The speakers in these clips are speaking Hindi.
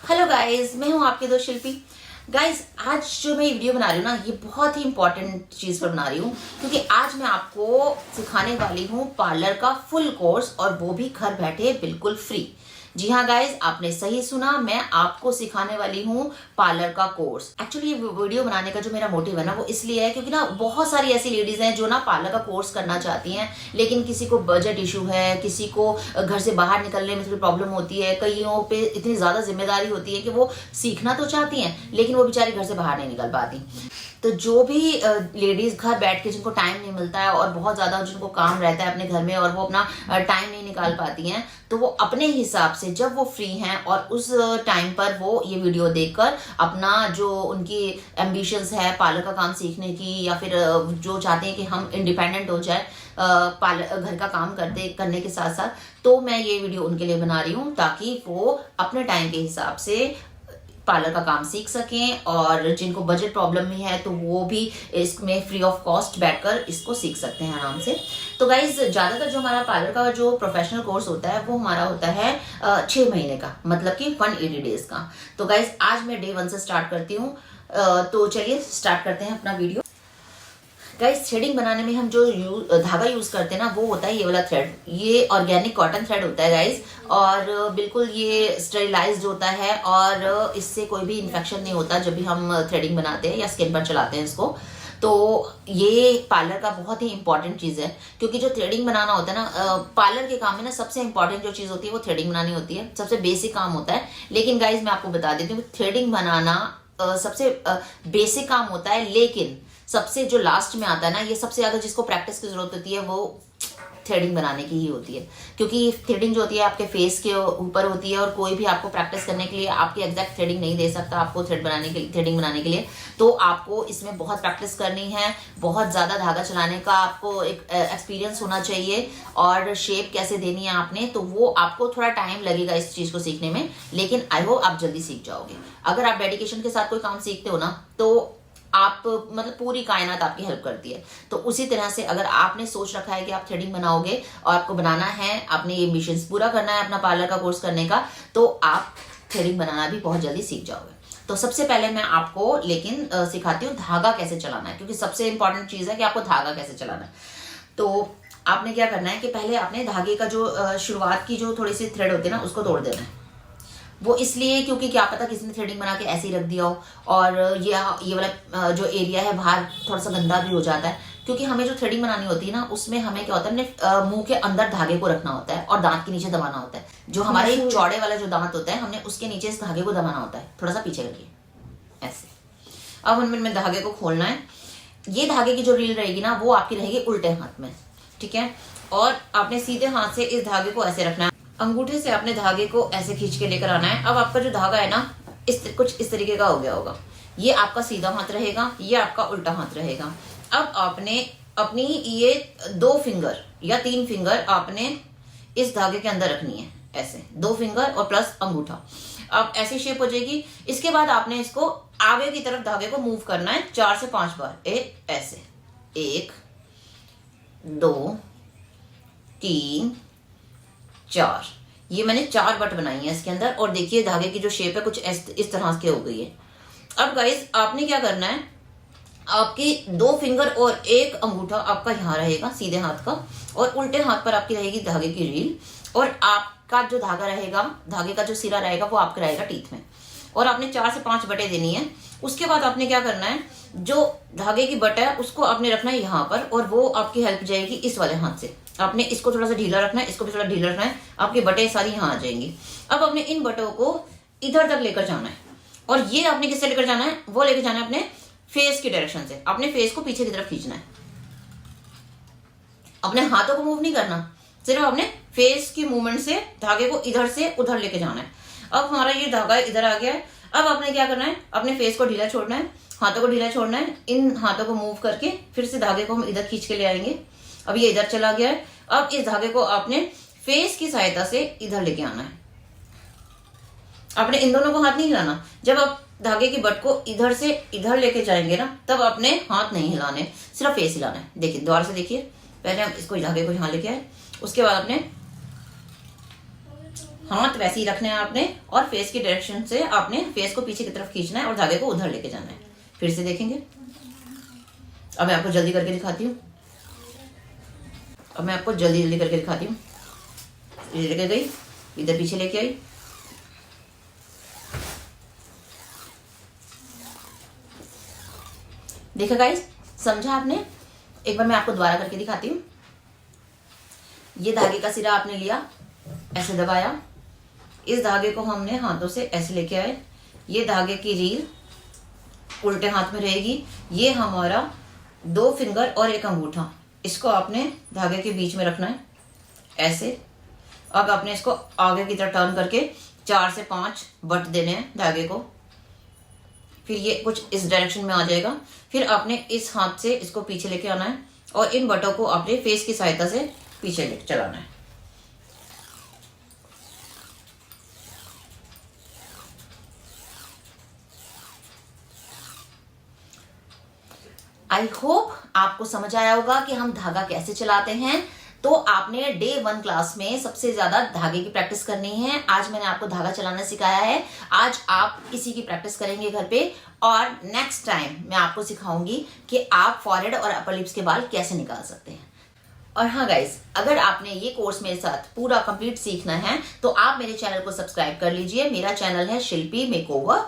हेलो गाइस, मैं हूं आपके दोस्त शिल्पी। गाइस, आज जो मैं वीडियो बना रही हूँ ना, ये बहुत ही इंपॉर्टेंट चीज पर बना रही हूँ क्योंकि आज मैं आपको सिखाने वाली हूँ पार्लर का फुल कोर्स, और वो भी घर बैठे बिल्कुल फ्री। जी हाँ गाइस, आपने सही सुना, मैं आपको सिखाने वाली हूँ पार्लर का कोर्स। एक्चुअली ये वीडियो बनाने का जो मेरा मोटिव है ना, वो इसलिए है क्योंकि ना बहुत सारी ऐसी लेडीज हैं जो ना पार्लर का कोर्स करना चाहती हैं, लेकिन किसी को बजट इशू है, किसी को घर से बाहर निकलने में थोड़ी प्रॉब्लम होती है, कईयों पे इतनी ज्यादा जिम्मेदारी होती है कि वो सीखना तो चाहती हैं लेकिन वो बेचारी घर से बाहर नहीं निकल पाती। तो जो भी लेडीज घर बैठ के जिनको टाइम नहीं मिलता है और बहुत ज्यादा जिनको काम रहता है अपने घर में और वो अपना टाइम नहीं निकाल पाती हैं, तो वो अपने हिसाब से जब वो फ्री हैं और उस टाइम पर वो ये वीडियो देखकर अपना जो उनकी एम्बिशंस है पार्लर का काम सीखने की, या फिर जो चाहते हैं कि हम इंडिपेंडेंट हो जाए पार्लर घर का काम करने के साथ साथ, तो मैं ये वीडियो उनके लिए बना रही हूँ ताकि वो अपने टाइम के हिसाब से पार्लर का काम सीख सकें, और जिनको बजट प्रॉब्लम भी है तो वो भी इसमें फ्री ऑफ कॉस्ट बैठकर इसको सीख सकते हैं आराम से। तो गाइज, ज्यादातर जो हमारा पार्लर का जो प्रोफेशनल कोर्स होता है वो हमारा होता है 6 महीने का, मतलब कि 180 डेज का। तो गाइज, आज मैं डे 1 से स्टार्ट करती हूँ। तो चलिए स्टार्ट करते हैं अपना वीडियो। गाइस, थ्रेडिंग बनाने में हम जो धागा यूज करते हैं ना, वो होता है ये वाला थ्रेड। ये ऑर्गेनिक कॉटन थ्रेड होता है गाइस, और बिल्कुल ये स्टेरिलाइज्ड होता है और इससे कोई भी इन्फेक्शन नहीं होता जब भी हम थ्रेडिंग बनाते हैं या स्किन पर चलाते हैं इसको। तो ये पार्लर का बहुत ही इंपॉर्टेंट चीज है, क्योंकि जो थ्रेडिंग बनाना होता है ना पार्लर के काम में ना, सबसे इंपॉर्टेंट जो चीज होती है वो थ्रेडिंग बनानी होती है। सबसे बेसिक काम होता है, लेकिन गाइज मैं आपको बता देती हूँ थ्रेडिंग बनाना सबसे बेसिक काम होता है, लेकिन सबसे जो लास्ट में आता है ना, ये सबसे ज्यादा जिसको प्रैक्टिस की जरूरत होती है वो थ्रेडिंग बनाने की ही होती है, क्योंकि थ्रेडिंग जो होती है आपके फेस के ऊपर होती है और कोई भी आपको प्रैक्टिस करने के लिए आपकी एग्जैक्ट थ्रेडिंग नहीं दे सकता आपको थ्रेडिंग बनाने के लिए। तो आपको इसमें बहुत प्रैक्टिस करनी है, बहुत ज्यादा धागा चलाने का आपको एक एक्सपीरियंस होना चाहिए, और शेप कैसे देनी है आपने, तो वो आपको थोड़ा टाइम लगेगा इस चीज को सीखने में, लेकिन आई होप आप जल्दी सीख जाओगे। अगर आप डेडिकेशन के साथ कोई काम सीखते हो ना, तो आप मतलब पूरी कायनात आपकी हेल्प करती है। तो उसी तरह से अगर आपने सोच रखा है कि आप थ्रेडिंग बनाओगे और आपको बनाना है, आपने ये मिशंस पूरा करना है अपना पार्लर का कोर्स करने का, तो आप थ्रेडिंग बनाना भी बहुत जल्दी सीख जाओगे। तो सबसे पहले मैं आपको लेकिन सिखाती हूँ धागा कैसे चलाना है, क्योंकि सबसे इंपॉर्टेंट चीज है कि आपको धागा कैसे चलाना है। तो आपने क्या करना है कि पहले आपने धागे का जो शुरुआत की जो थोड़ी सी थ्रेड होती है ना, उसको तोड़ देना है। वो इसलिए क्योंकि क्या पता किसी ने थ्रेडिंग बना के ऐसे ही रख दिया हो, और ये वाला जो एरिया है बाहर थोड़ा सा गंदा भी हो जाता है, क्योंकि हमें जो थ्रेडिंग बनानी होती है ना, उसमें हमें क्या होता है, हमने मुंह के अंदर धागे को रखना होता है और दांत के नीचे दबाना होता है। जो हमारे चौड़े वाला जो दांत होता है, हमने उसके नीचे इस धागे को दबाना होता है, थोड़ा सा पीछे करके ऐसे। अब उनमें धागे को खोलना है। ये धागे की जो रील रहेगी ना, वो आपकी रहेगी उल्टे हाथ में, ठीक है। और आपने सीधे हाथ से इस धागे को ऐसे रखना है, अंगूठे से अपने धागे को ऐसे खींच के लेकर आना है। अब आपका जो धागा है ना, कुछ इस तरीके का हो गया होगा। ये आपका सीधा हाथ रहेगा, ये आपका उल्टा हाथ रहेगा। अब आपने अपनी ये 2 फिंगर या 3 फिंगर आपने इस धागे के अंदर रखनी है, ऐसे 2 फिंगर और प्लस अंगूठा। अब ऐसी शेप हो जाएगी। इसके बाद आपने इसको आगे की तरफ धागे को मूव करना है 4 से 5 बार। ऐसे 1 2 3 4, ये मैंने 4 बट बनाई है इसके अंदर। और देखिए धागे की जो शेप है कुछ इस तरह की हो गई है। अब गाइस, आपने क्या करना है, आपकी 2 फिंगर और 1 अंगूठा आपका यहाँ रहेगा सीधे हाथ का, और उल्टे हाथ पर आपकी रहेगी धागे की रील, और आपका जो धागा रहेगा, धागे का जो सिरा रहेगा वो आपका रहेगा टीथ में। और आपने 4 से 5 बटें देनी है। उसके बाद आपने क्या करना है, जो धागे की बट है उसको आपने रखना है यहाँ पर, और वो आपकी हेल्प जाएगी इस वाले हाथ से। आपने इसको थोड़ा सा ढीला रखना है, इसको भी थोड़ा ढीला रखना है, आपकी बटें सारी यहाँ आ जाएंगी। अब आपने इन बटों को इधर तक लेकर जाना है, और ये आपने किससे लेकर जाना है, वो लेकर जाना है अपने फेस की डायरेक्शन से। अपने फेस को पीछे की तरफ खींचना है, अपने हाथों को मूव नहीं करना, सिर्फ अपने फेस की मूवमेंट से धागे को इधर से उधर लेके जाना है। अब हमारा ये धागा इधर आ गया है। अब आपने क्या करना है, अपने फेस को ढीला छोड़ना है, हाथों को ढीला छोड़ना है, इन हाथों को मूव करके फिर से धागे को हम इधर खींच के ले आएंगे। अब ये इधर चला गया है। अब इस धागे को आपने फेस की सहायता से इधर लेके आना है। आपने इन दोनों को हाथ नहीं हिलाना। जब आप धागे की बट को इधर से इधर लेके जाएंगे ना, तब आपने हाथ नहीं हिलाने, सिर्फ फेस हिलाना है। देखिए, दोबारा से देखिए, पहले हम इसको धागे को यहाँ लेके आए, उसके बाद आपने हाथ वैसे ही रखने हैं आपने और फेस की डायरेक्शन से आपने फेस को पीछे की तरफ खींचना है और धागे को उधर लेके जाना है। फिर से देखेंगे। अब मैं आपको जल्दी करके दिखाती हूँ। जल्दी करके दिखाती हूँ। ये लेके गई, इधर पीछे लेके आई, देखा गाइस, समझा आपने? एक बार मैं आपको दोबारा करके दिखाती हूँ। ये धागे का सिरा आपने लिया, ऐसे दबाया, इस धागे को हमने हाथों से ऐसे लेके आए, ये धागे की रील उल्टे हाथ में रहेगी, ये हमारा 2 फिंगर और 1 अंगूठा, इसको आपने धागे के बीच में रखना है ऐसे। अब आपने इसको आगे की तरफ टर्न करके 4 से 5 बट देने हैं धागे को, फिर ये कुछ इस डायरेक्शन में आ जाएगा। फिर आपने इस हाथ से इसको पीछे लेके आना है और इन बटों को आपने फेस की सहायता से पीछे लेके चलाना है। आई होप आपको समझ आया होगा कि हम धागा कैसे चलाते हैं। तो आपने डे 1 क्लास में सबसे ज्यादा धागे की प्रैक्टिस करनी है। आज मैंने आपको धागा चलाना सिखाया है, आज आप इसी की प्रैक्टिस करेंगे घर पे, और नेक्स्ट टाइम मैं आपको सिखाऊंगी कि आप फॉरहेड और अपर लिप्स के बाल कैसे निकाल सकते हैं। और हाँ गाइस, अगर आपने ये कोर्स मेरे साथ पूरा कंप्लीट सीखना है तो आप मेरे चैनल को सब्सक्राइब कर लीजिए। मेरा चैनल है शिल्पी मेकओवर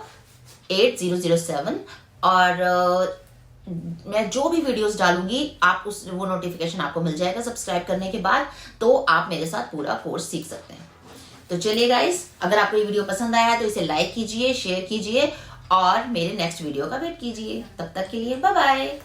8007 और मैं जो भी वीडियोस डालूंगी आप वो नोटिफिकेशन आपको मिल जाएगा सब्सक्राइब करने के बाद, तो आप मेरे साथ पूरा कोर्स सीख सकते हैं। तो चलिए गाइस, अगर आपको ये वीडियो पसंद आया है तो इसे लाइक कीजिए, शेयर कीजिए और मेरे नेक्स्ट वीडियो का वेट कीजिए। तब तक के लिए बाय बाय।